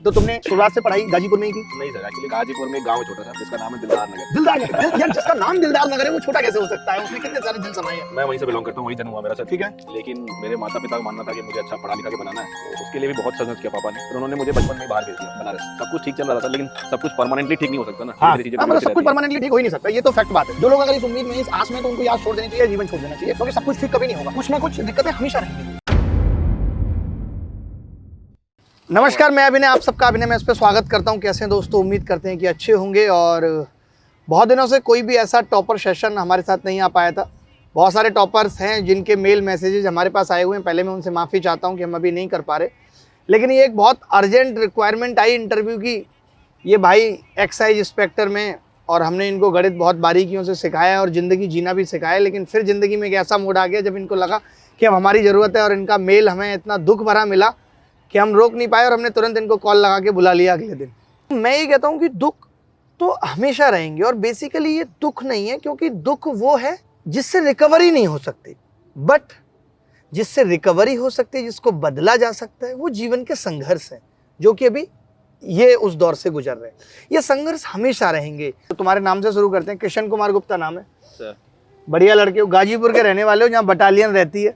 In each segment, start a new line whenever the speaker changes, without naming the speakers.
तो तुमने शुरुआत से पढ़ाई गाजीपुर में ही की?
नहीं सर, एक्चुअली गाजीपुर में एक गांव है छोटा सा जिसका नाम है दिलदार नगर।
दिलदार नगर? यार जिसका नाम दिलदार नगर है वो छोटा कैसे हो सकता है? उसमें कितने सारे दिल समाये हैं।
मैं वहीं से बिलोंग करता हूँ, वहीं जन्म हुआ मेरा सर।
ठीक है।
लेकिन मेरे माता पिता का मानना था कि मुझे अच्छा पढ़ा लिखा के बनाना है, तो उसके लिए भी बहुत संघर्ष किया पापा ने। फिर उन्होंने मुझे बचपन में ही बाहर भेज दिया बनारस। सब कुछ ठीक चल रहा था, लेकिन सब कुछ परमानेंटली ठीक नहीं हो सकता ना।
मतलब सब कुछ परमानेंटली ठीक हो ही नहीं सकता, ये तो फैक्ट बात है। जो लोग अगर इस उम्मीद में, इस आस में, तो उनको याद छोड़ देनी चाहिए, जीवन छोड़ देना चाहिए, क्योंकि सब कुछ ठीक कभी नहीं होगा। कुछ ना कुछ दिक्कतें हमेशा रहेंगी। नमस्कार, मैं अभिनय, आप सबका अभिनय में इस पर स्वागत करता हूं। कैसे हैं दोस्तों? उम्मीद करते हैं कि अच्छे होंगे। और बहुत दिनों से कोई भी ऐसा टॉपर सेशन हमारे साथ नहीं आ पाया था। बहुत सारे टॉपर्स हैं जिनके मेल मैसेजेस हमारे पास आए हुए हैं। पहले मैं उनसे माफ़ी चाहता हूं कि हम अभी नहीं कर पा रहे, लेकिन ये एक बहुत अर्जेंट रिक्वायरमेंट आई इंटरव्यू की। ये भाई एक्साइज इंस्पेक्टर में, और हमने इनको गणित बहुत बारीकियों से सिखाया और ज़िंदगी जीना भी सिखाया। लेकिन फिर ज़िंदगी में एक ऐसा मोड़ आ गया जब इनको लगा कि अब हमारी ज़रूरत है, और इनका मेल हमें इतना दुख भरा मिला कि हम रोक नहीं पाए, और हमने तुरंत इनको कॉल लगा के बुला लिया अगले दिन। मैं ये कहता हूँ कि दुख तो हमेशा रहेंगे, और बेसिकली ये दुख नहीं है, क्योंकि दुख वो है जिससे रिकवरी नहीं हो सकती, बट जिससे रिकवरी हो सकती है, जिसको बदला जा सकता है, वो जीवन के संघर्ष हैं, जो कि अभी ये उस दौर से गुजर रहे हैं। ये संघर्ष हमेशा रहेंगे। तो तुम्हारे नाम से शुरू करते हैं। किशन कुमार गुप्ता नाम है
सर।
बढ़िया लड़के हो, गाजीपुर के रहने वाले हो, जहाँ बटालियन रहती है।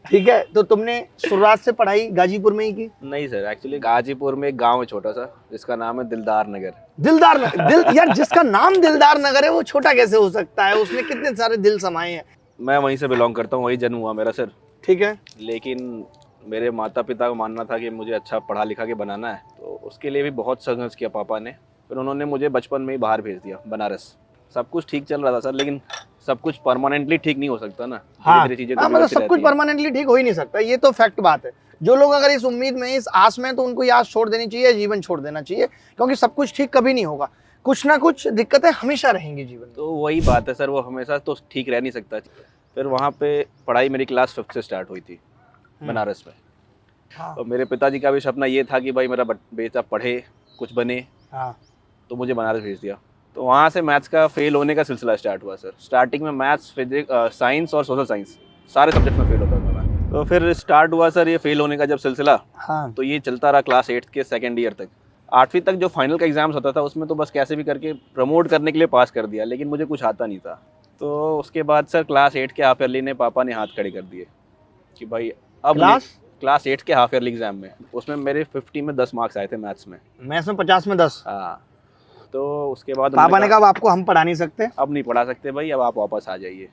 ठीक है, तो तुमने शुरुआत से पढ़ाई गाजीपुर में ही की?
नहीं सर, एक्चुअली गाजीपुर में एक गांव है छोटा सा जिसका नाम है दिलदार नगर।
दिलदार नगर? यार जिसका नाम दिलदार नगर है वो छोटा कैसे हो सकता है? उसमें कितने सारे दिल समाये हैं।
मैं वहीं से बिलोंग करता हूँ, वहीं जन्म हुआ मेरा सर।
ठीक है।
लेकिन मेरे माता पिता का मानना था कि मुझे अच्छा पढ़ा लिखा के बनाना है, तो उसके लिए भी बहुत संघर्ष किया पापा ने। फिर उन्होंने मुझे बचपन में ही बाहर भेज दिया बनारस। सब कुछ ठीक चल रहा था सर, लेकिन सब कुछ परमानेंटली ठीक नहीं हो सकता ना। चीजें
मतलब सब कुछ परमानेंटली ठीक हो ही नहीं सकता, ये तो फैक्ट बात है। जो लोग अगर इस उम्मीद में, इस आस में, तो उनको ये आस छोड़ देनी चाहिए, जीवन छोड़ देना चाहिए, क्योंकि सब कुछ ठीक कभी नहीं होगा। कुछ ना कुछ दिक्कतें हमेशा रहेंगी जीवन में।
तो वही बात है सर, वो हमेशा तो ठीक रह नहीं सकता। फिर वहाँ पे पढ़ाई मेरी क्लास 5 से स्टार्ट हुई थी बनारस में।
हाँ।
तो मेरे पिताजी का भी सपना ये था कि भाई मेरा बेटा पढ़े, कुछ बने।
हाँ।
तो मुझे बनारस भेज दिया। तो वहाँ से मैथ्स का फेल होने का सिलसिला स्टार्ट हुआ सर। स्टार्टिंग में मैथ्स, फिजिक्स, साइंस और सोशल साइंस सारे सब्जेक्ट में फेल होता था मैं। तो फिर स्टार्ट हुआ सर ये फेल होने का जब सिलसिला।
हाँ।
तो ये चलता रहा क्लास 8 के सेकेंड ईयर तक। 8वीं तक जो फाइनल का एग्जाम्स होता था उसमें तो बस कैसे भी करके प्रमोट करने के लिए पास कर दिया, लेकिन मुझे कुछ आता नहीं था। तो उसके बाद सर क्लास 8 के हाफ ईयरली ने पापा ने हाथ खड़े कर दिए कि भाई अब क्लास 8 के हाफ ईयरली एग्जाम में, उसमें मेरे 50 में 10 मार्क्स आए थे मैथ्स में।
50 में 10?
हाँ। तो उसके बाद
पापा ने कहा आपको हम पढ़ा नहीं सकते,
अब नहीं पढ़ा सकते भाई, अब आप वापस आ जाइए।